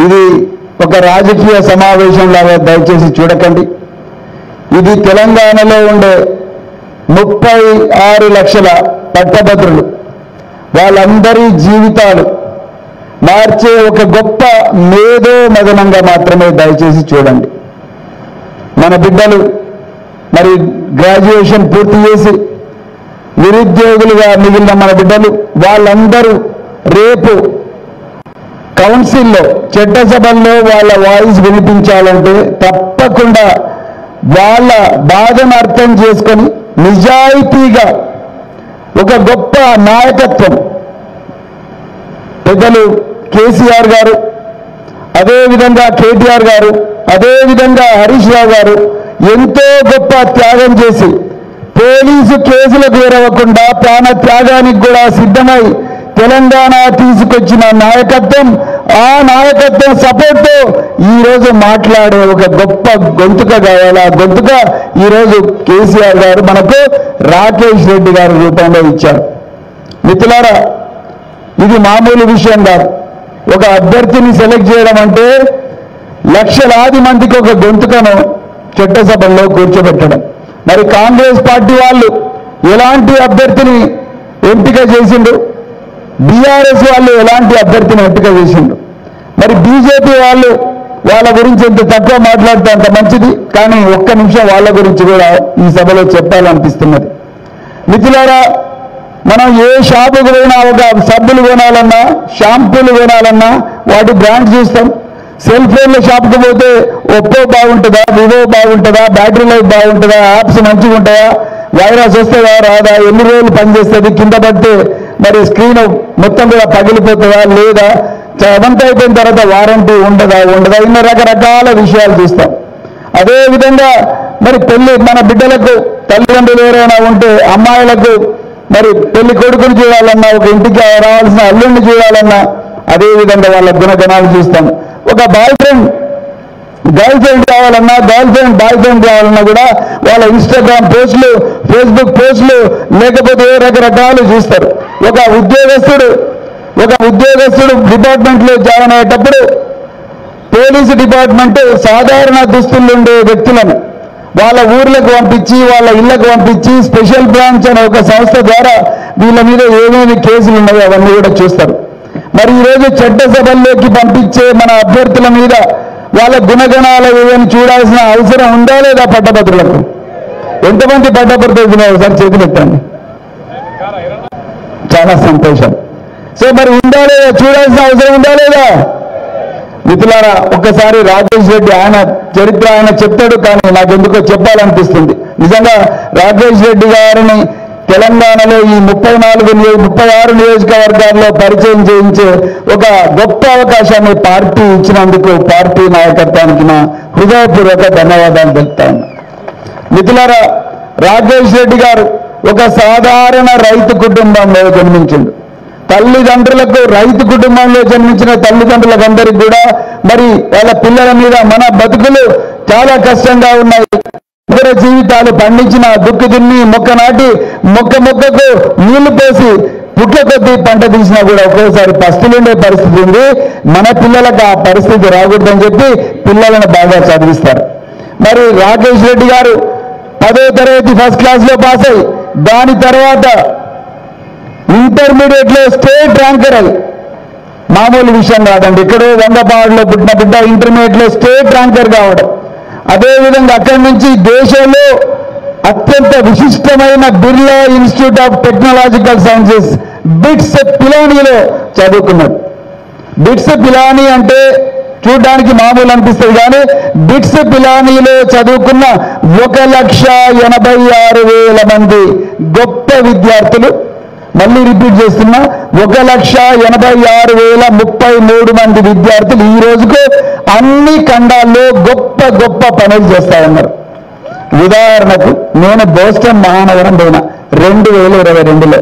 ఇది ఒక రాజకీయ సమావేశం లాగా దయచేసి చూడకండి. ఇది తెలంగాణలో ఉండే 36 లక్షల పట్టభద్రులు వాళ్ళందరి జీవితాలు మార్చే ఒక గొప్ప మేధో మదనంగా మాత్రమే దయచేసి చూడండి. మన బిడ్డలు మరి గ్రాడ్యుయేషన్ పూర్తి చేసి నిరుద్యోగులుగా మిగిలిన మన బిడ్డలు వాళ్ళందరూ రేపు కౌన్సిల్లో చట్టసభల్లో వాళ్ళ వాయిస్ వినిపించాలంటే తప్పకుండా వాళ్ళ బాధను అర్థం చేసుకొని నిజాయితీగా ఒక గొప్ప నాయకత్వం పెద్దలు కేసీఆర్ గారు, అదేవిధంగా కేటీఆర్ గారు, అదేవిధంగా హరీష్ రావు గారు ఎంతో గొప్ప త్యాగం చేసి పోలీసు కేసులకు ఎరవకుండా ప్రాణ త్యాగానికి కూడా సిద్ధమై తెలంగాణ తీసుకొచ్చిన నాయకత్వం, ఆ నాయకత్వం సపోర్ట్తో ఈరోజు మాట్లాడే ఒక గొప్ప గొంతుక కావాలి. ఆ గొంతుక ఈరోజు కేసీఆర్ గారు మనకు రాకేష్ రెడ్డి గారి రూపంలో ఇచ్చారు. మిత్రులారా, ఇది మామూలు విషయం కాదు. ఒక అభ్యర్థిని సెలెక్ట్ చేయడం అంటే లక్షలాది మందికి ఒక గొంతుకను చట్టసభల్లో కూర్చోబెట్టడం. మరి కాంగ్రెస్ పార్టీ వాళ్ళు ఎలాంటి అభ్యర్థిని ఎంపిక చేసిండు, బీఆర్ఎస్ వాళ్ళు ఎలాంటి అభ్యర్థిని ఎంపిక చేసిండు, మరి బీజేపీ వాళ్ళు వాళ్ళ గురించి ఎంత తక్కువ మాట్లాడితే అంత మంచిది. కానీ ఒక్క నిమిషం వాళ్ళ గురించి కూడా ఈ సభలో చెప్పాలనిపిస్తున్నది. మిత్రులారా, మనం ఏ షాపుకు పోయినా ఒక సబ్బులు కొనాలన్నా, షాంపూలు కొనాలన్నా వాటి బ్రాండ్ చూస్తాం. సెల్ ఫోన్ల షాప్కి పోతే ఒప్పో బాగుంటుందా, వివో బాగుంటుందా, బ్యాటరీ లైఫ్ బాగుంటుందా, యాప్స్ మంచిగా ఉంటాయా, వైరస్ వస్తుందా రాదా, ఎన్ని రోజులు పనిచేస్తుంది, కింద పడితే మరి స్క్రీన్ మొత్తం కూడా పగిలిపోతుందా లేదా, అదంతా అయిపోయిన తర్వాత వారంటీ ఉండదా ఇన్ని రకరకాల విషయాలు చూస్తాం. అదేవిధంగా మరి పెళ్లి మన బిడ్డలకు తల్లిదండ్రులు ఎవరైనా ఉంటే అమ్మాయిలకు మరి పెళ్లి కొడుకుని చూడాలన్నా, ఒక ఇంటికి రావాల్సిన అల్లుడిని చూడాలన్నా అదేవిధంగా వాళ్ళ గుణగణాలు చూస్తాం. ఒక బాయ్ ఫ్రెండ్ గర్ల్ ఫ్రెండ్ కావాలన్నా, గర్ల్ ఫ్రెండ్ బాయ్ ఫ్రెండ్ కావాలన్నా కూడా వాళ్ళ ఇన్స్టాగ్రామ్ పోస్టులు, ఫేస్బుక్ పోస్టులు, లేకపోతే రకరకాలు చూస్తారు. ఒక ఉద్యోగస్తుడు డిపార్ట్మెంట్లో జాయిన్ అయ్యేటప్పుడు పోలీసు డిపార్ట్మెంట్ సాధారణ దుస్తుల్లో ఉండే వ్యక్తులను వాళ్ళ ఊర్లకు పంపించి, వాళ్ళ ఇళ్లకు పంపించి స్పెషల్ బ్రాంచ్ అనే ఒక సంస్థ ద్వారా వీళ్ళ మీద ఏమేమి కేసులు ఉన్నాయో అవన్నీ కూడా చూస్తారు. మరి ఈరోజు చట్టసభల్లోకి పంపించే మన అభ్యర్థుల మీద వాళ్ళ గుణగణాలు ఏమని చూడాల్సిన అవసరం ఉందా లేదా? పట్టభద్రులకు ఎంతమంది పట్టభద్రులు ఒకసారి చేతులు ఎత్తండి. చాలా సంతోషం. సో మరి ఉందా లేదా, చూడాల్సిన అవసరం ఉందా లేదా? మిత్రులారా, ఒక్కసారి రాకేష్ రెడ్డి ఆయన చరిత్ర ఆయన చెప్తాడు, కానీ నాకు ఎందుకో చెప్పాలనిపిస్తుంది. నిజంగా రాకేష్ రెడ్డి గారిని తెలంగాణలో ఈ 36 నియోజకవర్గాల్లో పరిచయం చేయించే ఒక గొప్ప అవకాశాన్ని పార్టీ ఇచ్చినందుకు పార్టీ నాయకత్వానికి నా హృదయపూర్వక ధన్యవాదాలు తెలుపుతాను. మిత్రులారా, రాకేష్ రెడ్డి గారు ఒక సాధారణ రైతు కుటుంబంలో జన్మించిండు. తల్లిదండ్రులకు రైతు కుటుంబంలో జన్మించిన తల్లిదండ్రులకందరికీ కూడా మరి వాళ్ళ పిల్లల మీద మన బతుకులు చాలా కష్టంగా ఉన్నాయి. ఇతర జీవితాలు పండించిన దుక్కు దున్ని మొక్క నాటి మొక్కకు నీళ్లు పోసి పుట్ల కొద్దీ పంట తీసినా కూడా ఒక్కోసారి పస్తులుండే పరిస్థితి ఉంది. మన పిల్లలకు ఆ పరిస్థితి రాకూడదని చెప్పి పిల్లలను బాగా చదివిస్తారు. మరి రాకేష్ రెడ్డి గారు 10వ తరగతి ఫస్ట్ క్లాస్లో పాస్ అయ్యి దాని తర్వాత ఇంటర్మీడియట్లో స్టేట్ ర్యాంకర్ అయ్యి, మామూలు విషయం కాదండి, ఎక్కడో వంగపాడులో పుట్టిన బిడ్డ ఇంటర్మీడియట్లో స్టేట్ ర్యాంకర్ కావడం, అదేవిధంగా అక్కడి నుంచి దేశంలో అత్యంత విశిష్టమైన Birla Institute of Technological Sciences BITS పిలానీలో చదువుకున్నాడు. బిట్స్ పిలానీ అంటే చూడడానికి మామూలు అనిపిస్తుంది, కానీ బిట్స్ పిలానీలో చదువుకున్న 1,86,000 మంది గొప్ప విద్యార్థులు, మళ్ళీ రిపీట్ చేస్తున్నా, 1,86,033 మంది విద్యార్థులు ఈ రోజుకు అన్ని ఖండాల్లో గొప్ప గొప్ప పనులు చేస్తా ఉన్నారు. ఉదాహరణకు నేను బోస్టన్ మహానగరం పోయినా 2022లో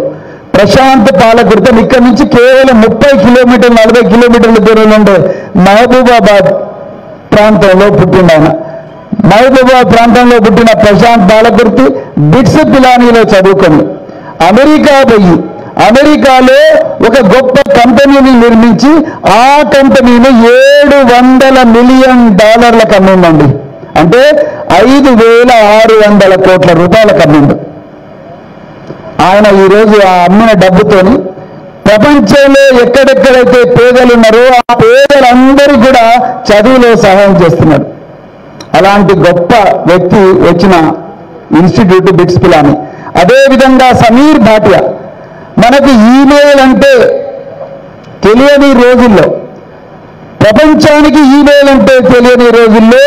ప్రశాంత్ పాలకృతం ఇక్కడి నుంచి కేవలం 30 కిలోమీటర్లు 40 కిలోమీటర్ల దూరంలో ఉండే మహబూబాబాద్ ప్రాంతంలో పుట్టిన ఆయన. మహబూబాబాద్ ప్రాంతంలో పుట్టిన ప్రశాంత్ పాలకృతి బిట్స్ పిలానీలో చదువుకొని అమెరికా పోయి అమెరికాలో ఒక గొప్ప కంపెనీని నిర్మించి ఆ కంపెనీని $700 మిలియన్ అమ్మిందండి. అంటే 5,600 కోట్ల రూపాయలకు అమ్మిండు. ఆయన ఈరోజు ఆ అమ్మిన డబ్బుతోని ప్రపంచంలో ఎక్కడెక్కడైతే పేదలు ఉన్నారో ఆ పేదలందరూ కూడా చదువులో సహాయం చేస్తున్నారు. అలాంటి గొప్ప వ్యక్తి వచ్చిన ఇన్స్టిట్యూట్ బిట్స్ పిలాని. అదేవిధంగా సమీర్ భాటియా, మనకు ఈమెయిల్ అంటే తెలియని రోజుల్లో, ప్రపంచానికి ఈమెయిల్ అంటే తెలియని రోజుల్లో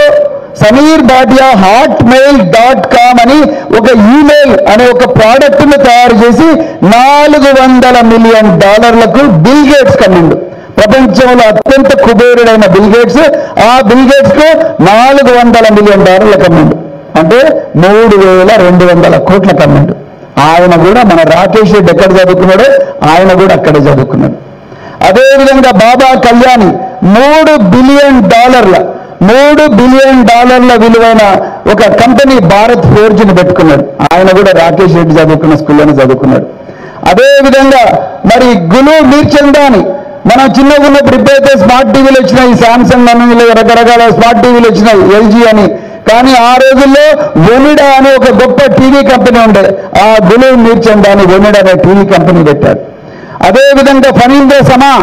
సమీర్ భాటియా hotmail.com అని ఒక ఈమెయిల్ అనే ఒక ప్రోడక్ట్ను తయారు చేసి $400 మిలియన్ బిల్ గేట్స్ కమ్మిండు. ప్రపంచంలో అత్యంత కుబేరుడైన బిల్ గేట్స్, ఆ బిల్ గేట్స్ కు $400 మిలియన్ కమ్మిండు. అంటే 3,200 కోట్ల కమ్మిండు. ఆయన కూడా మన రాకేష్ రెడ్డి ఎక్కడ చదువుకున్నాడో ఆయన కూడా అక్కడే చదువుకున్నాడు. అదేవిధంగా బాబా కళ్యాణి $3 బిలియన్ విలువైన ఒక కంపెనీ భారత్ ఫోర్జ్ని పెట్టుకున్నాడు. ఆయన కూడా రాకేష్ రెడ్డి చదువుకున్న స్కూల్లోనే చదువుకున్నాడు. అదేవిధంగా మరి గులు మీర్చందాని, మనం చిన్నగా ఉన్నప్పుడు ఇప్పుడైతే స్మార్ట్ టీవీలు వచ్చినాయి, శాంసంగ్ అని రకరకాల స్మార్ట్ టీవీలు వచ్చినాయి, ఎల్జీ అని. కానీ ఆ రోజుల్లో ఒనిడా అనే ఒక గొప్ప టీవీ కంపెనీ ఉండే. ఆ గులు మీర్చందాని ఒనిడా అనే టీవీ కంపెనీ పెట్టాడు. అదేవిధంగా ఫణీంద్ర సమా,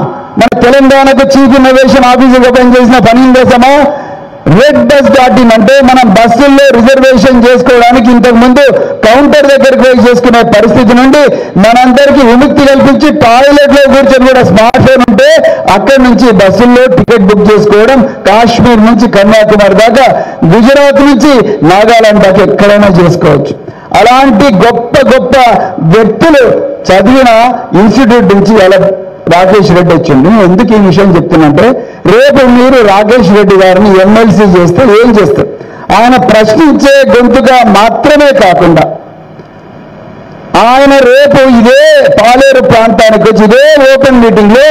మన తెలంగాణకు చీఫ్ ఇన్నోవేషన్ ఆఫీసర్గా పనిచేసిన ఫణీంద్ర సమా redbus.in అంటే మనం బస్సుల్లో రిజర్వేషన్ చేసుకోవడానికి ఇంతకుముందు కౌంటర్ దగ్గరికి పోయి చేసుకునే పరిస్థితి నుండి మనందరికీ విముక్తి కల్పించి టాయిలెట్లో కూర్చొని కూడా స్మార్ట్ ఫోన్ ఉంటే అక్కడి నుంచి బస్సుల్లో టికెట్ బుక్ చేసుకోవడం, కాశ్మీర్ నుంచి కన్యాకుమారి దాకా, గుజరాత్ నుంచి నాగాలాండ్ దాకా ఎక్కడైనా చేసుకోవచ్చు. అలాంటి గొప్ప గొప్ప వ్యక్తులు చదివిన ఇన్స్టిట్యూట్ నుంచి అలా రాకేష్ రెడ్డి వచ్చింది. నేను ఎందుకు ఈ విషయం చెప్తున్నంటే, రేపు మీరు రాకేష్ రెడ్డి గారిని ఎమ్మెల్సీ చేస్తే ఏం చేస్తారు? ఆయన ప్రశ్నించే గొంతుగా మాత్రమే కాకుండా ఆయన రేపు ఇదే పాలేరు ప్రాంతానికి వచ్చి ఇదే ఓపెన్ మీటింగ్ లో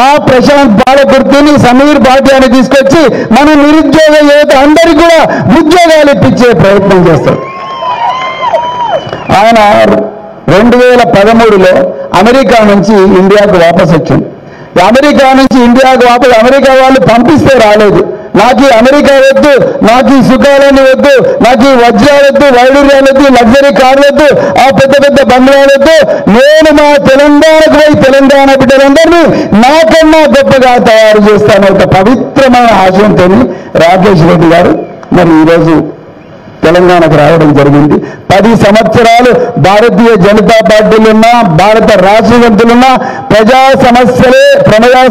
ఆ ప్రశాంత్ బాలకుర్తిని, సమీర్ భాటియాని తీసుకొచ్చి మన నిరుద్యోగ యువత అందరికీ కూడా ఉద్యోగాలు ఇప్పించే ప్రయత్నం చేస్తారు. ఆయన 2013లో అమెరికా నుంచి ఇండియాకు వాపస్ వచ్చింది. అమెరికా నుంచి ఇండియాకు వాపస్, అమెరికా వాళ్ళు పంపిస్తే రాలేదు. నాకు ఈ అమెరికా వద్దు, నాకు ఈ సుఖాలని వద్దు, నాకు ఈ వజ్రాలు వద్దు, వైడూర్యాలు వద్దు, లగ్జరీ కార్లు వద్దు, ఆ పెద్ద పెద్ద బంగ్లాలు వద్దు, నేను మా తెలంగాణకు పోయి తెలంగాణ బిడ్డలందరినీ నాకన్నా గొప్పగా తయారు చేస్తాను ఒక పవిత్రమైన ఆశయంతో రాకేష్ రెడ్డి గారు మరి ఈరోజు తెలంగాణకు రావడం జరిగింది. 10 సంవత్సరాలు భారతీయ జనతా పార్టీలున్నా, భారత రాష్ట్రవంతులున్నా ప్రజా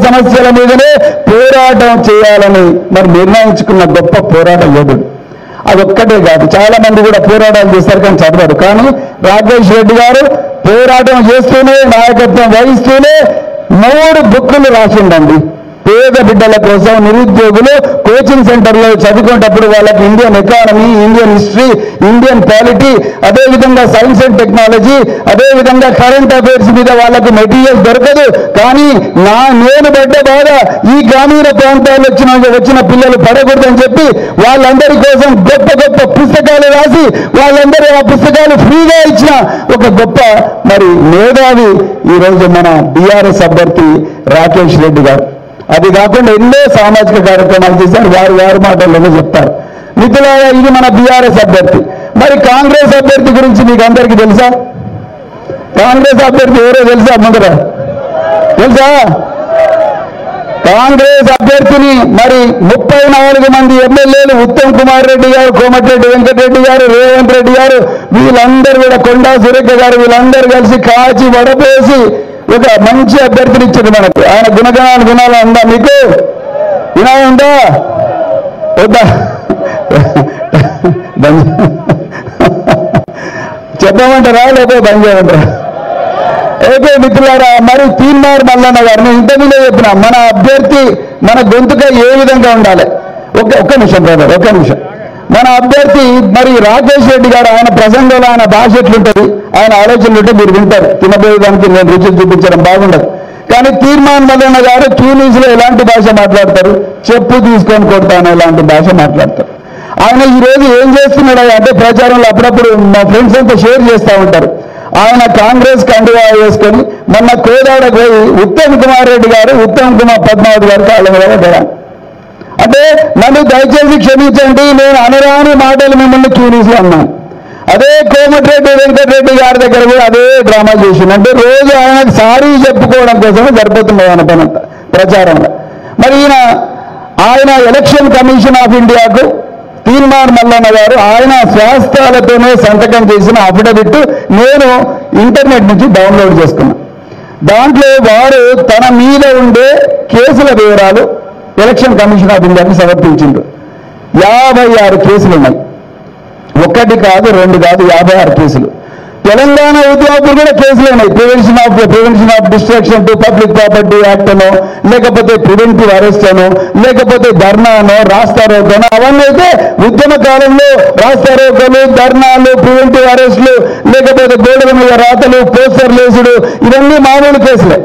సమస్యల మీదనే పోరాటం చేయాలని మరి నిర్ణయించుకున్న గొప్ప పోరాట యోధుడు. అదొక్కటే కాదు, చాలా మంది కూడా పోరాటాలు చేస్తారు కానీ చదవరు. కానీ రాకేష్ రెడ్డి గారు పోరాటం చేస్తూనే, నాయకత్వం వహిస్తూనే 3 బుక్కులు రాసిండండి. పేద బిడ్డల కోసం, నిరుద్యోగులు కోచింగ్ సెంటర్లో చదువుకునేటప్పుడు వాళ్ళకి Indian economy, Indian history, Indian polity, అదేవిధంగా సైన్స్ అండ్ టెక్నాలజీ, అదేవిధంగా కరెంట్ అఫైర్స్ మీద వాళ్ళకు మెటీరియల్ దొరకదు. కానీ నేను పడ్డ బాధ ఈ గ్రామీణ ప్రాంతాల్లో వచ్చిన పిల్లలు పడకూడదని చెప్పి వాళ్ళందరి కోసం గొప్ప గొప్ప పుస్తకాలు రాసి వాళ్ళందరూ ఆ పుస్తకాలు ఫ్రీగా ఇచ్చిన ఒక గొప్ప మరి మేధావి ఈరోజు మన బీఆర్ఎస్ అభ్యర్థి రాకేష్ రెడ్డి గారు. అది కాకుండా ఎన్నో సామాజిక కార్యక్రమాలు చేశారు, వారి మాటల్లోనే చెప్తారు. మిత్రులారా, ఇది మన బీఆర్ఎస్ అభ్యర్థి. మరి కాంగ్రెస్ అభ్యర్థి గురించి మీకు అందరికీ తెలుసా? కాంగ్రెస్ అభ్యర్థి ఎవరో తెలుసా? ముందర తెలుసా? కాంగ్రెస్ అభ్యర్థిని మరి 34 మంది ఎమ్మెల్యేలు, ఉత్తమ్ కుమార్ రెడ్డి గారు, కోమటిరెడ్డి వెంకటరెడ్డి గారు, రేవంత్ రెడ్డి గారు, వీళ్ళందరూ కూడా, కొండా సురేఖ గారు, వీళ్ళందరూ కలిసి కాచి వడపేసి ఒక మంచి అభ్యర్థిని ఇచ్చాడు మనకు. ఆయన గుణగణాలు వినాలా ఉందా? మీకు వినాలా ఉందా? వద్దా? చెప్పమంటారా లేకపోతే బంద్ చేయమంటారా? ఓకే మిత్రులారా, మరి తీన్మార్ మల్లన్న గారిని ఇంతకుముందే చెప్పిన మన అభ్యర్థి మన గొంతుక ఏ విధంగా ఉండాలి? ఒక్క నిమిషం బ్రదర్, ఒక్క నిమిషం. మన అభ్యర్థి మరి రాకేష్ రెడ్డి గారు, ఆయన ప్రసంగంలో ఆయన భాష ఎట్లుంటుంది, ఆయన ఆలోచనలు ఉంటే మీరు వింటారు. తినబోయేదానికి నేను రుచి చూపించడం బాగుండదు. కానీ తీర్మాన్ మల్లన్న గారు ట్యూనీస్లో ఎలాంటి భాష మాట్లాడతారు? చెప్పు తీసుకొని కొడతాను ఎలాంటి భాష మాట్లాడతారు. ఆయన ఈరోజు ఏం చేస్తున్నాడు అంటే ప్రచారంలో అప్పుడప్పుడు మా ఫ్రెండ్స్ అంతా షేర్ చేస్తూ ఉంటారు. ఆయన కాంగ్రెస్ కండువా వేసుకొని మొన్న కోదాడ పోయి ఉత్తమ్ కుమార్ రెడ్డి గారు ఉత్తమ్ కుమార్ పద్మావతి గారు కాళ్ళ మీద పడ్డారు. అంటే నన్ను దయచేసి క్షమించండి, నేను అనరాని మాటలు మిమ్మల్ని క్యూరీసి అన్నాను. అదే కోమటిరెడ్డి వెంకటరెడ్డి గారి దగ్గర కూడా అదే డ్రామా చేసింది. అంటే రోజు ఆయనకు సారీ చెప్పుకోవడం కోసమే సరిపోతున్నాయి ఆయన పని ప్రచారంలో. మరి ఆయన ఎలక్షన్ కమిషన్ ఆఫ్ ఇండియాకు తీర్మాన్ మల్లన్న గారు ఆయన శాస్త్రాలతోనే సంతకం చేసిన అఫిడవిట్ నేను ఇంటర్నెట్ నుంచి డౌన్లోడ్ చేసుకున్నాను. దాంట్లో వారు తన మీద ఉండే కేసుల వివరాలు ఎలక్షన్ కమిషన్ ఆఫ్ ఇండియాకి సమర్పించిండ్రు. 56 కేసులు ఉన్నాయి. ఒకటి కాదు, రెండు కాదు, 56 కేసులు. తెలంగాణ ఉద్యోగులు కూడా కేసులు ఉన్నాయి. Prevention of destruction to public property act అనో, లేకపోతే ప్రివెంటివ్ అరెస్ట్ అనో, లేకపోతే ధర్నానో, రాస్తారోకోనో, అవన్నీ అయితే ఉద్యమ కాలంలో రాస్తారోకోలు, ధర్నాలు, ప్రివెంటివ్ అరెస్టులు, లేకపోతే గోడల మీద రాతలు, పోస్టర్లు వేసుడు, ఇవన్నీ మామూలు కేసులే.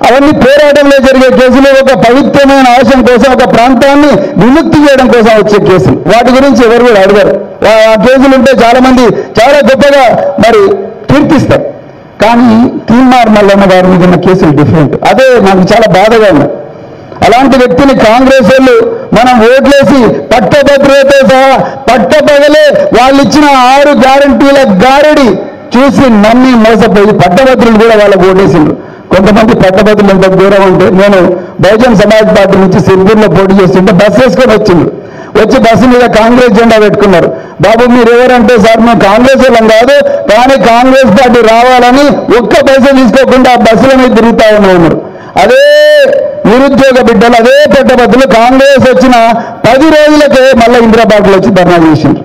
అవన్నీ పోరాటంలో జరిగే కేసులు, ఒక పవిత్రమైన ఆశయం కోసం, ఒక ప్రాంతాన్ని విముక్తి చేయడం కోసం వచ్చే కేసులు. వాటి గురించి ఎవరు కూడా అడగరు. ఆ కేసులు ఉంటే చాలా మంది చాలా గొప్పగా మరి కీర్తిస్తారు. కానీ తీన్మార్ మల్లన్న గారి మీద ఉన్న కేసులు డిఫరెంట్. అదే నాకు చాలా బాధగా ఉంది. అలాంటి వ్యక్తిని కాంగ్రెస్ వాళ్ళు మనం ఓట్లేసి పట్టభద్రులతో సహా పట్టపగలే వాళ్ళు ఇచ్చిన 6 గ్యారంటీల గారడి చూసి నమ్మి మోసపోయి పట్టభద్రులు కూడా వాళ్ళకు ఓటేసిండ్రు. కొంతమంది పట్టభద్రులు ఎంత దూరం ఉంటే, నేను బహుజన్ సమాజ్ పార్టీ నుంచి సిర్పూర్లో పోటీ చేస్తుంటే బస్సు వేసుకొని వచ్చి బస్సు మీద కాంగ్రెస్ జెండా పెట్టుకున్నారు. బాబు మీరు ఎవరంటే, సార్ మేము కాంగ్రెస్ వాళ్ళం కాదు, కానీ కాంగ్రెస్ పార్టీ రావాలని ఒక్క పైసా తీసుకోకుండా ఆ బస్సుల మీద తిరుగుతా ఉన్నారు. అదే నిరుద్యోగ బిడ్డలు, అదే పట్టభద్రులు కాంగ్రెస్ వచ్చిన 10 రోజులకే మళ్ళీ ఇందిరాబాద్లో వచ్చి ధర్నా చేసిండ్రు.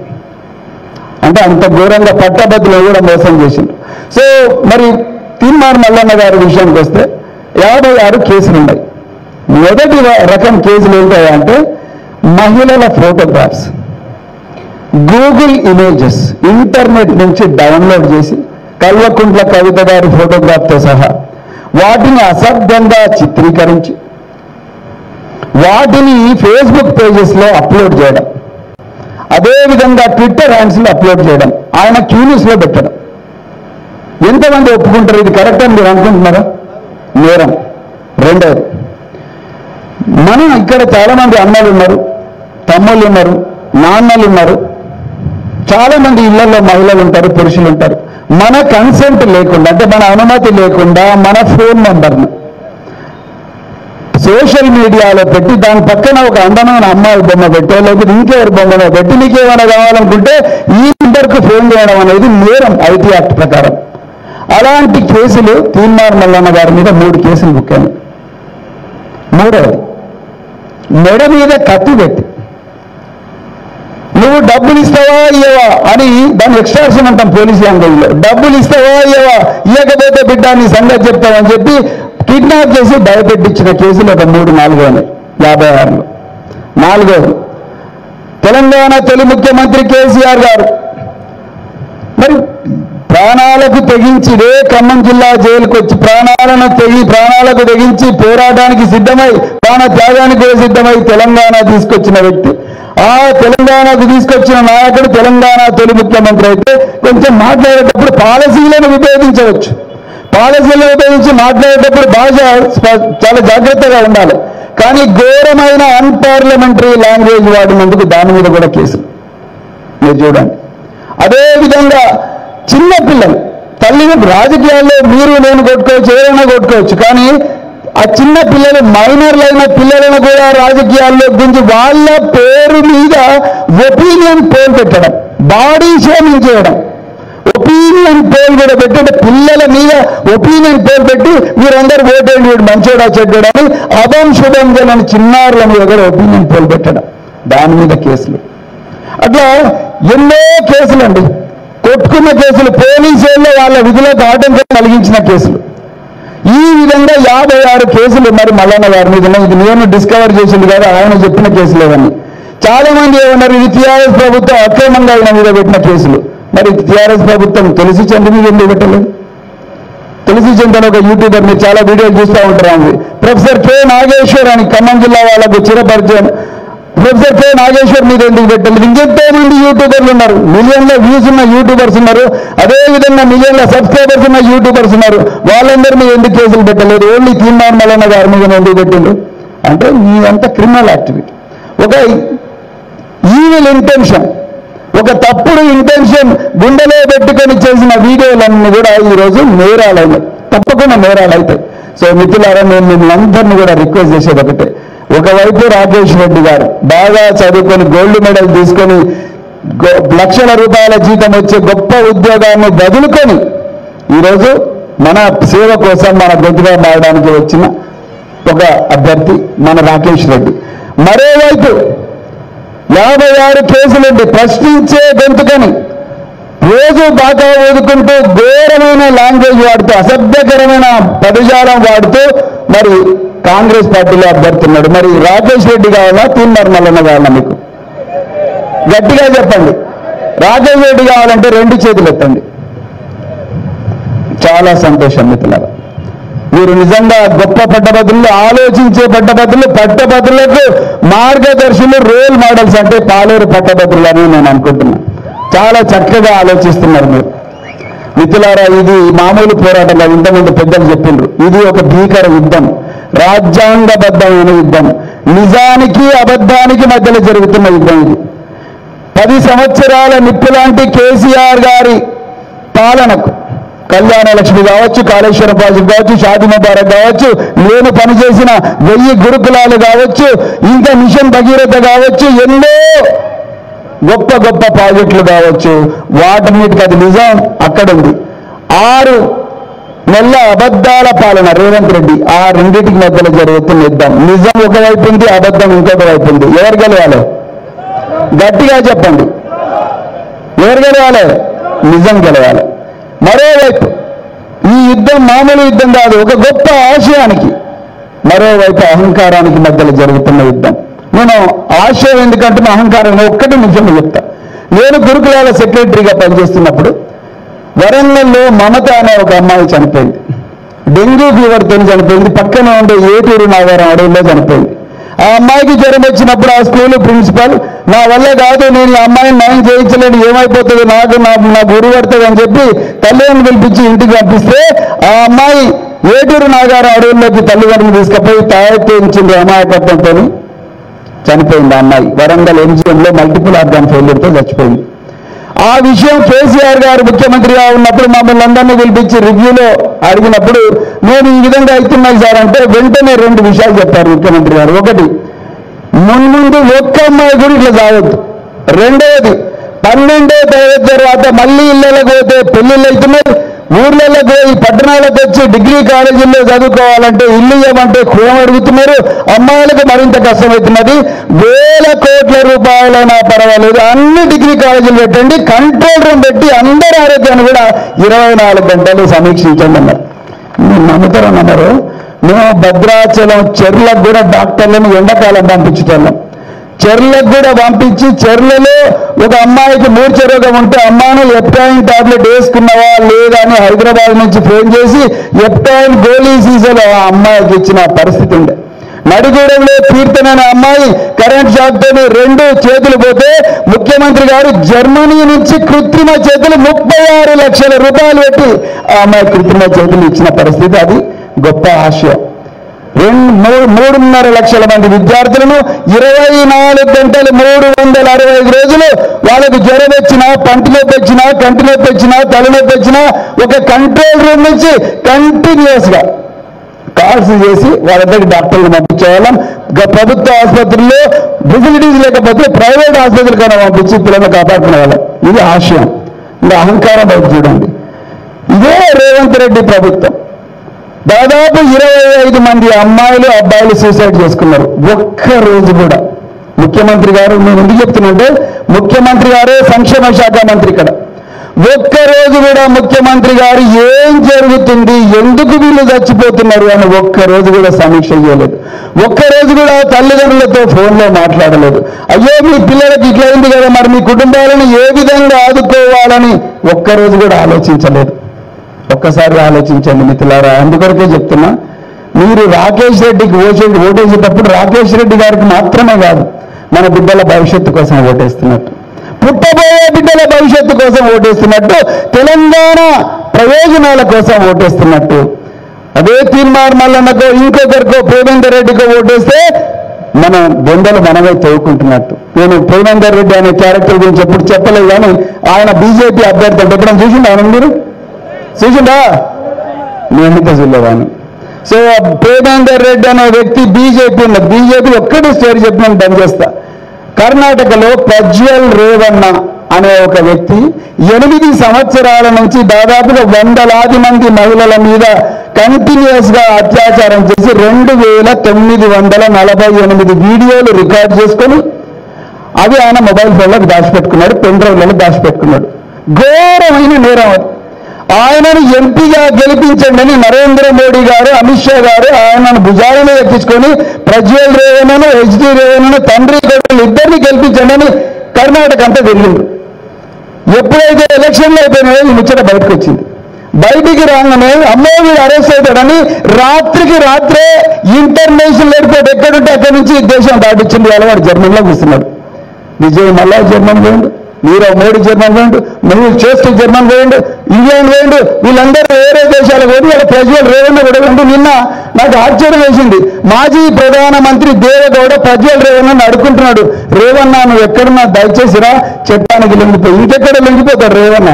అంటే అంత ఘోరంగా పట్టభద్రులు కూడా మోసం చేసిండ్రు. సో మరి తీన్మార్ మల్లన్న గారి విషయానికి వస్తే 56 కేసులు ఉన్నాయి. మొదటి రకం కేసులు ఏంటంటే మహిళల ఫోటోగ్రాఫ్స్, గూగుల్ ఇమేజెస్ ఇంటర్నెట్ నుంచి డౌన్లోడ్ చేసి కల్వకుంట్ల కవిత గారి ఫోటోగ్రాఫ్తో సహా వాటిని అసభ్యంగా చిత్రీకరించి వాటిని ఫేస్బుక్ పేజెస్లో అప్లోడ్ చేయడం, అదేవిధంగా ట్విట్టర్ హ్యాండ్స్లో అప్లోడ్ చేయడం, ఆయన క్యూన్యూస్లో పెట్టడం. ఎంతమంది ఒప్పుకుంటారు ఇది కరెక్ట్ అని మీరు అనుకుంటున్నారా? నేరం. రెండవది, మనం ఇక్కడ చాలామంది అన్నలు ఉన్నారు, తమ్ముళ్ళు ఉన్నారు, నాన్నలు ఉన్నారు, చాలామంది ఇళ్లలో మహిళలు ఉంటారు, పురుషులు ఉంటారు. మన కన్సెంట్ లేకుండా, అంటే మన అనుమతి లేకుండా మన ఫోన్ నెంబర్ను సోషల్ మీడియాలో పెట్టి దాని పక్కన ఒక అందమైన అమ్మాయి బొమ్మ పెట్టో, లేకపోతే ఇంకెవరి బొమ్మలో పెట్టి నీకేమైనా కావాలనుకుంటే ఈ నెంబర్కు ఫోన్ చేయడం అనేది నేరం ఐటీ యాక్ట్ ప్రకారం. అలాంటి కేసులు తీన్మార్ మల్లన్న గారి మీద 3 కేసులు బుక్కాను. మూడవది, మెడ మీద కత్తి పెట్టి నువ్వు డబ్బులు ఇస్తావా ఇయ్యవా అని, దాన్ని ఎక్స్ట్రాక్షన్ అంటాం పోలీస్ లాంగ్వేజ్లో, డబ్బులు ఇస్తావా ఇయ్యవా, ఇవ్వకపోతే బిడ్డ నీ సంగతి చెప్తావని చెప్పి కిడ్నాప్ చేసి భయపెట్టించిన కేసులు ఒక 3-4 ఉన్నాయి 56లో. 4వది, తెలంగాణ తొలి ముఖ్యమంత్రి కేసీఆర్ గారు మరి ప్రాణాలకు తెగించి ఖమ్మం జిల్లా జైలుకు వచ్చి ప్రాణాలకు తెగించి పోరాటానికి సిద్ధమై, ప్రాణ త్యాగానికి కూడా సిద్ధమై తెలంగాణ తీసుకొచ్చిన వ్యక్తి. ఆ తెలంగాణకు తీసుకొచ్చిన నాయకుడు తెలంగాణ తొలి ముఖ్యమంత్రి అయితే కొంచెం మాట్లాడేటప్పుడు పాలసీలను విభేదించవచ్చు. పాలసీలను విభేదించి మాట్లాడేటప్పుడు భాష చాలా జాగ్రత్తగా ఉండాలి. కానీ ఘోరమైన అన్పార్లమెంటరీ లాంగ్వేజ్ వాడినందుకు దాని మీద కూడా కేసులు మీరు చూడండి. అదేవిధంగా చిన్నపిల్లలు, తల్లిని రాజకీయాల్లో మీరు నేను కొట్టుకోవచ్చు, ఎవరైనా కొట్టుకోవచ్చు, కానీ ఆ చిన్న పిల్లలు మైనర్లైన పిల్లలను కూడా రాజకీయాల్లో గురించి వాళ్ళ పేరు మీద ఒపీనియన్ పోల్ పెట్టడం, బాడీ షేమింగ్ చేయడం, ఒపీనియన్ పోల్ కూడా పెట్టండి. పిల్లల మీద ఒపీనియన్ పోల్ పెట్టి మీరందరూ ఓటేయండి వీడు మంచోడా చెడ్డా అని అభం శుభం గలని చిన్నారుల మీద కూడా ఒపీనియన్ పోల్ పెట్టడం, దాని మీద కేసులు. అట్లా ఎన్నో కేసులు అండి. కొట్టుకున్న కేసులు, పోలీసుల్లో వాళ్ళ విధులకు ఆటంకం కలిగించిన కేసులు. ఈ విధంగా 56 కేసులు మరి మల్లన్న గారి మీద ఉన్నాయి. ఇది నేను డిస్కవర్ చేసింది కదా, ఆయన చెప్పిన కేసులు ఇవన్నీ. చాలా మంది ఏమన్నారు, ఇది టీఆర్ఎస్ ప్రభుత్వం అక్రమంగా ఆయన మీద పెట్టిన కేసులు. మరి టీఆర్ఎస్ ప్రభుత్వం తులసి చంద్ర మీద ఎందుకు పెట్టలేదు? తులసి చంద్ర ఒక యూట్యూబర్, మీరు చాలా వీడియోలు చూస్తూ ఉంటారు. ప్రొఫెసర్ కె నాగేశ్వర్ అని ఖమ్మం జిల్లా వాళ్ళకు చిరపరిచయం ప్రొఫెసర్ కె నాగేశ్వర్ మీద ఎందుకు పెట్టలేదు? ఇంకెంతో మంది యూట్యూబర్లు ఉన్నారు, మిలియన్ల వ్యూస్ ఉన్న యూట్యూబర్స్ ఉన్నారు, అదేవిధంగా మిలియన్ల సబ్స్క్రైబర్స్ ఉన్న యూట్యూబర్స్ ఉన్నారు. వాళ్ళందరి మీద ఎందుకు కేసులు పెట్టలేదు? ఓన్లీ తీర్మానం మల్లన్న గారి మీద ఎందుకు పెట్టిండ్రు? అంటే మీదంతా క్రిమినల్ యాక్టివిటీ, ఒక ఈవిల్ ఇంటెన్షన్, ఒక తప్పుడు ఇంటెన్షన్ గుండెలో పెట్టుకొని చేసిన వీడియోలన్నీ కూడా ఈరోజు నేరాలైనాయి, తప్పకుండా నేరాలు అవుతాయి. సో మిత్రులారా, నేను మిమ్మల్ని అందరినీ కూడా రిక్వెస్ట్ చేసేది ఒకటే, ఒకవైపు రాకేష్ రెడ్డి గారు బాగా చదువుకొని గోల్డ్ మెడల్ తీసుకొని లక్షల రూపాయల జీతం వచ్చే గొప్ప ఉద్యోగాన్ని వదులుకొని ఈరోజు మన సేవ కోసం మన గొంతుగా మారడానికి వచ్చిన ఒక అభ్యర్థి మన రాకేష్ రెడ్డి. మరోవైపు 56 కేసులుండి ప్రశ్నించే గొంతుకని రోజు బాగా ఊదుకుంటూ ఘోరమైన లాంగ్వేజ్ వాడుతూ అసభ్యకరమైన పదజాలం వాడుతూ మరి కాంగ్రెస్ పార్టీలో అభ్యర్థి ఉన్నాడు. మరి రాకేష్ రెడ్డి కావాలా, తీర్మానం మల్లన్న కావాలా? మీకు గట్టిగా చెప్పండి. రాకేష్ రెడ్డి కావాలంటే 2 చేతులు ఎత్తండి. చాలా సంతోషం మిత్రులారా, మీరు నిజంగా గొప్ప పట్టభద్రులు, ఆలోచించే పట్టభద్రులకు మార్గదర్శులు, రోల్ మోడల్స్ అంటే పాలేరు పట్టభద్రులు అని నేను అనుకుంటున్నాను. చాలా చక్కగా ఆలోచిస్తున్నారు మీరు. మిత్రులారా, ఇది మామూలు పోరాటం కాదు. ఇంతకుముందు పెద్దలు చెప్పిండ్రు, ఇది ఒక భీకర యుద్ధం, రాజ్యాంగబద్ధమైన యుద్ధం, నిజానికి అబద్ధానికి మధ్యలో జరుగుతున్న యుద్ధం. ఇది 10 సంవత్సరాల నిప్పు లాంటి కేసీఆర్ గారి పాలనకు కళ్యాణ లక్ష్మి కావచ్చు, కాళేశ్వరం ప్రాజెక్టు కావచ్చు, షాదీ ముబారక్ కావచ్చు, నేను పనిచేసిన 1000 గురుకులాలు కావచ్చు, ఇంకా మిషన్ భగీరథ కావచ్చు, ఎన్నో గొప్ప గొప్ప ప్రాజెక్టులు కావచ్చు, వాటన్నిటికీ అది నిజం అక్కడుంది. 6 నెలల అబద్ధాల పాలన రేవంత్ రెడ్డి, ఆ రెండింటికి మధ్యలో జరుగుతున్న యుద్ధం. నిజం ఒకవైపు ఉంది, అబద్ధం ఇంకొక వైపు ఉంది. ఎవరు గెలవాలి? గట్టిగా చెప్పండి. ఎవరు గెలవాలి? నిజం గెలవాలి. మరోవైపు ఈ యుద్ధం మామూలు యుద్ధం కాదు, ఒక గొప్ప ఆశయానికి, మరోవైపు అహంకారానికి మధ్యలో జరుగుతున్న యుద్ధం. నేను ఆశయం ఎందుకంటే అహంకారం ఒక్కటి నిజం చెప్తా. నేను గురుకులాల సెక్రటరీగా పనిచేస్తున్నప్పుడు వరంగల్లో మమత అనే ఒక అమ్మాయి చనిపోయింది. డెంగ్యూ ఫీవర్తో చనిపోయింది. పక్కన ఉండే ఏటూరు నాగారం అడవుల్లో చనిపోయింది. ఆ అమ్మాయికి జ్వరం వచ్చినప్పుడు ఆ స్కూల్ ప్రిన్సిపల్, నా వల్ల కాదు, నేను ఈ అమ్మాయిని నయం చేయించలేను, ఏమైపోతుంది నాకు, నా గురువు పడుతుంది అని చెప్పి తల్లిదండ్రులు పిలిపించి ఇంటికి పంపిస్తే ఆ అమ్మాయి ఏటూరు నాగారం అడవుల్లోకి తల్లిదండ్రులు తీసుకుపోయి తాయెత్తించింది. అమాయకత్వంతో చనిపోయింది ఆ అమ్మాయి. వరంగల్ ఎంజిఎంలో మల్టిపుల్ ఆర్గాన్ ఫెయిల్యూర్తో చచ్చిపోయింది. ఆ విషయం కేసీఆర్ గారు ముఖ్యమంత్రిగా ఉన్నప్పుడు మమ్మల్ని అందరినీ పిలిపించి రివ్యూలో అడిగినప్పుడు నేను ఈ విధంగా అవుతున్నాయి సార్ అంటే వెంటనే 2 విషయాలు చెప్పారు ముఖ్యమంత్రి గారు. ఒకటి, ముందు ఒక్క అమ్మాయి కూడా ఇట్లా సాగొద్దు. రెండవది, 12వ తరగతి తర్వాత మళ్ళీ ఇళ్ళకి పోతే పెళ్లిళ్ళు అవుతున్నాయి, ఊర్లలోకి పోయి పట్టణాలకు వచ్చి డిగ్రీ కాలేజీల్లో చదువుకోవాలంటే ఇల్లు ఇవ్వమంటే కులం అడుగుతున్నారు. అమ్మాయిలకు మరింత కష్టమవుతున్నది. వేల కోట్ల రూపాయలైనా పర్వాలేదు, అన్ని డిగ్రీ కాలేజీలు పెట్టండి, కంట్రోల్ రూమ్ పెట్టి అందరి ఆరోగ్యాన్ని కూడా 24 గంటలు సమీక్షించండి అన్నారు. నమ్ముతారో నమ్మరు, మేము భద్రాచలం చెర్లకు కూడా డాక్టర్లను ఎండాకాలం పంపించుతున్నాం. చెర్లకు కూడా పంపించి చెర్లలో ఒక అమ్మాయికి మూర్ఛ రోగం ఉంటే అమ్మాయిని ఎప్టైన్ టాబ్లెట్ వేసుకున్నావా లేదా అని హైదరాబాద్ నుంచి ఫోన్ చేసి ఎప్టైన్ గోళీ సీసాలు ఆ అమ్మాయికి ఇచ్చిన పరిస్థితి ఉండే. నడిగూడెంలో కీర్తన అమ్మాయి కరెంట్ షాక్తో 2 చేతులు పోతే ముఖ్యమంత్రి గారు జర్మనీ నుంచి కృత్రిమ చేతులు 36 లక్షల రూపాయలు పెట్టి ఆ అమ్మాయి కృత్రిమ చేతులు ఇచ్చిన పరిస్థితి. అది గొప్ప ఆశయం. 3.5 లక్షల మంది విద్యార్థులను 24 గంటలు 365 రోజులు వాళ్ళకు జ్వరం వచ్చినా, పంటి నొప్పి వచ్చినా, కంటి నొప్పి వచ్చినా, తలనొప్పి వచ్చినా ఒక కంట్రోల్ రూమ్ నుంచి కంటిన్యూస్ గా కాల్స్ చేసి వాళ్ళ దగ్గర డాక్టర్లు పంపించేవాళ్ళం. ప్రభుత్వ ఆసుపత్రుల్లో ఫెసిలిటీస్ లేకపోతే ప్రైవేట్ ఆసుపత్రులు కన్నా పంపించి పిల్లలను కాపాడుకునే వాళ్ళం. ఇది ఆశయం. ఇంకా అహంకారం వైపు చూడండి. ఇదే రేవంత్ రెడ్డి ప్రభుత్వం దాదాపు 25 మంది అమ్మాయిలు అబ్బాయిలు సూసైడ్ చేసుకున్నారు. ఒక్క రోజు కూడా ముఖ్యమంత్రి గారు, నేను ఎందుకు చెప్తున్నానంటే ముఖ్యమంత్రి గారే సంక్షేమ శాఖ మంత్రి ఇక్కడ, ఒక్కరోజు కూడా ముఖ్యమంత్రి గారు ఏం జరుగుతుంది, ఎందుకు వీళ్ళు చచ్చిపోతున్నారు అని ఒక్కరోజు కూడా సమీక్ష చేయలేదు. ఒక్కరోజు కూడా తల్లిదండ్రులతో ఫోన్లో మాట్లాడలేదు. అయ్యో మీ పిల్లలకి ఇట్లా అయింది కదా, మరి మీ కుటుంబాలను ఏ విధంగా ఆదుకోవాలని ఒక్కరోజు కూడా ఆలోచించలేదు. ఒక్కసారి ఆలోచించండి మిత్రులారా. అందుకొరకే చెప్తున్నా, మీరు రాకేష్ రెడ్డికి ఓటేసేటప్పుడు రాకేష్ రెడ్డి గారికి మాత్రమే కాదు, మన బిడ్డల భవిష్యత్తు కోసం ఓటేస్తున్నట్టు, పుట్టబోయే బిడ్డల భవిష్యత్తు కోసం ఓటేస్తున్నట్టు, తెలంగాణ ప్రయోజనాల కోసం ఓటేస్తున్నట్టు. అదే తీర్మార్ మల్లన్నకో ఇంకొకరికో ప్రేమేందర్ రెడ్డికో ఓటేస్తే మనం బొందలు మనమే తవ్వుకుంటున్నట్టు. నేను ప్రేమేందర్ రెడ్డి అనే క్యారెక్టర్ గురించి ఎప్పుడు చెప్పలేదు, కానీ ఆయన బీజేపీ అభ్యర్థి అంటే ఎప్పుడైనా చూసిండా ఆయన? మీరు చూసిండా? నేనైతే చూడలేవాను. సో ప్రేమేందర్ రెడ్డి అనే వ్యక్తి బీజేపీ ఒక్కటి స్టోరీ చెప్పిన బంద్ చేస్తా. కర్ణాటకలో ప్రజ్వల్ రేవన్న అనే ఒక వ్యక్తి 8 సంవత్సరాల నుంచి దాదాపుగా 100లాది మంది మహిళల మీద కంటిన్యూస్ గా అత్యాచారం చేసి 2948 వీడియోలు రికార్డ్ చేసుకొని అవి ఆయన మొబైల్ ఫోన్లో దాచిపెట్టుకున్నాడు, పెన్ డ్రైవ్లలో దాచిపెట్టుకున్నాడు. ఘోరమైన నేరం అది. ఆయనను ఎంపీగా గెలిపించండి అని నరేంద్ర మోడీ గారు, అమిత్ షా గారు ఆయనను భుజాలను ఎక్కించుకొని ప్రజ్వల్ రేవన్నను, హెచ్డి రేవన్నను, తండ్రి కొడుకులు ఇద్దరిని గెలిపించండి అని కర్ణాటక అంతా వెళ్ళింది. ఎప్పుడైతే ఎలక్షన్లు అయిపోయినాయో ఈ ముచ్చట బయటకు వచ్చింది. బయటికి రాగానే అమ్మో వీడు అరెస్ట్ అవుతాడని రాత్రికి రాత్రే ఇంటర్నేషనల్ ఎయిర్పోర్ట్ ఎక్కడుంటే అక్కడి నుంచి దేశం దాటిచ్చింది. వాడు జర్మనీలో కూర్చున్నాడు. విజయ్ మల్లా జర్మన్ పోయిండు, నీరవ్ మోడీ జర్మన్ పోయిండు, మెహుల్ చోక్సీ జర్మన్ పోయిండు, ఇంగ్లాండ్ పోయిండు, వీళ్ళందరూ వేరే దేశాలకు పోయి వాళ్ళ ప్రజ్వల్ రేవన్న కూడా పోయిండు. నిన్న నాకు ఆశ్చర్యం వేసింది, మాజీ ప్రధానమంత్రి దేవగౌడ ప్రజ్వల్ రేవన్నను అడుగుంటున్నాడు, రేవన్న నువ్వు ఎక్కడున్నా దయచేసి రా, చట్టానికి లొంగిపోయి. ఇంకెక్కడ లొంగిపోతాడు రేవన్న?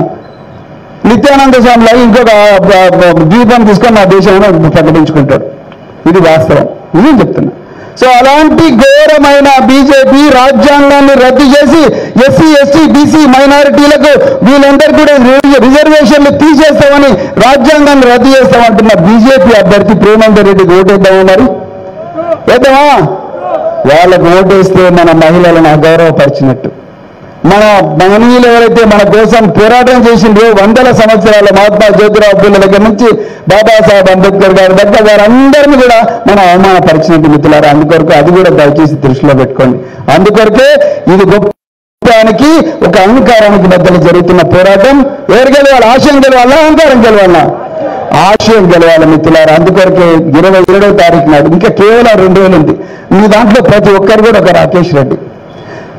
నిత్యానంద స్వామిలో ఇంకొక ద్వీపం తీసుకొని నా దేశంలో ప్రకటించుకుంటాడు. ఇది వాస్తవం, నేను చెప్తున్నా. సో అలాంటి ఘోరమైన బీజేపీ రాజ్యాంగాన్ని రద్దు చేసి ఎస్సీ, ఎస్టీ, బీసీ మైనారిటీలకు వీళ్ళందరూ కూడా రిజర్వేషన్లు తీసేస్తామని రాజ్యాంగాన్ని రద్దు చేస్తామంటున్న బీజేపీ అభ్యర్థి ప్రేమేందర్ రెడ్డికి ఓటేద్దామా? మరి వేద్దామా? వాళ్ళకు ఓటేస్తే మన మహిళలను అగౌరవపరిచినట్టు. మన మహనీయులు ఎవరైతే మన కోసం పోరాటం చేసిండ్రో 100ల సంవత్సరాల మహాత్మా జ్యోతిరావు పూలే దగ్గర నుంచి బాబాసాహెబ్ అంబేద్కర్ గారి దగ్గర వారందరినీ కూడా మనం అవమానపరిచినట్టు మిత్రులారా. అందుకొరకు అది కూడా దయచేసి దృష్టిలో పెట్టుకోండి. అందుకొరకే ఇది గొప్పకి ఒక అహంకారానికి మధ్యలో జరుగుతున్న పోరాటం. ఎవరు గెలవాలి? ఆశయం గెలవాలా, అహంకారం గెలవాలా? ఆశయం గెలవాలి మిత్రులారా. అందుకొరకే 27వ తారీఖు నాడు ఇంకా కేవలం 2 రోజులు ఉంది. మీ దాంట్లో ప్రతి ఒక్కరు కూడా ఒక రాకేష్ రెడ్డి,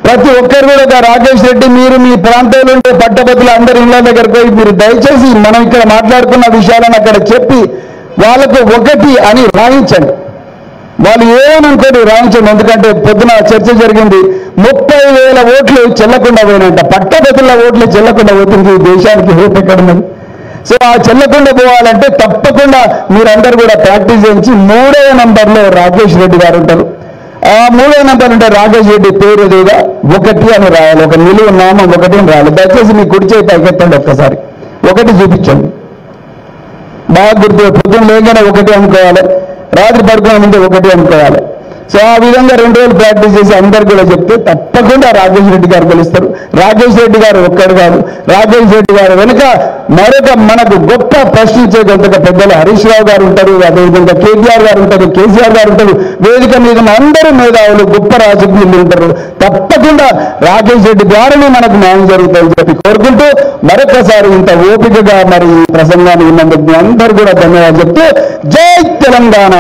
ప్రతి ఒక్కరు కూడా ఒక రాకేష్ రెడ్డి, మీరు మీ ప్రాంతంలో ఉండే పట్టభద్రులు అందరి ఇళ్ళ దగ్గరకు పోయి మీరు దయచేసి మనం ఇక్కడ మాట్లాడుకున్న విషయాలను అక్కడ చెప్పి వాళ్ళకు 1 అని రాయించండి. వాళ్ళు ఏమనుకోండి రాయించండి. ఎందుకంటే పొద్దున చర్చ జరిగింది, 30,000 ఓట్లు చెల్లకుండా పోయినంట. పట్టభద్రుల ఓట్లు చెల్లకుండా పోతుంది. దేశానికి హోప్ ఎక్కడున్నది? సో ఆ చెల్లకుండా పోవాలంటే తప్పకుండా మీరందరూ కూడా ప్రాక్టీస్ చేయించి 3వ నంబర్లో రాకేష్ రెడ్డి గారు ఉంటారు. ఆ 3వ నంబర్ ఉంటే రాకేష్ రెడ్డి పేరు ఎదురుగా 1 అని రాయాలి. ఒక నిలువు నామం 1 అని రాయాలి. దయచేసి మీ కుడి చేయి పైకెత్తండి, ఒక్కసారి 1 చూపించండి. బాగా గుర్తు. పొద్దున్న లేకనే 1 అనుకోవాలి, రాత్రి పడుకునే ముందే 1 అనుకోవాలి. సో ఆ విధంగా 2 రోజులు ప్రాక్టీస్ చేసి అందరు కూడా చెప్తే తప్పకుండా రాకేష్ రెడ్డి గారు గెలుస్తారు. రాకేష్ రెడ్డి గారు ఒక్కడు కాదు, రాకేష్ రెడ్డి గారు వెనుక మరొక మనకు గొప్ప ప్రశ్నించే గొప్ప పెద్దలు హరీష్ రావు గారు ఉంటారు, అదేవిధంగా కేటీఆర్ గారు ఉంటారు, కేసీఆర్ గారు ఉంటారు. వేదిక మీద అందరూ మేధావులు, గొప్ప రాజకీయులు ఉంటారు. తప్పకుండా రాకేష్ రెడ్డి ద్వారానే మనకు న్యాయం జరుగుతుందని చెప్పి కోరుకుంటూ మరొకసారి ఇంత ఓపికగా మరి ఈ ప్రసంగాన్ని విన్నందుకు అందరూ కూడా ధన్యవాదాలు చెప్తూ జై తెలంగాణ.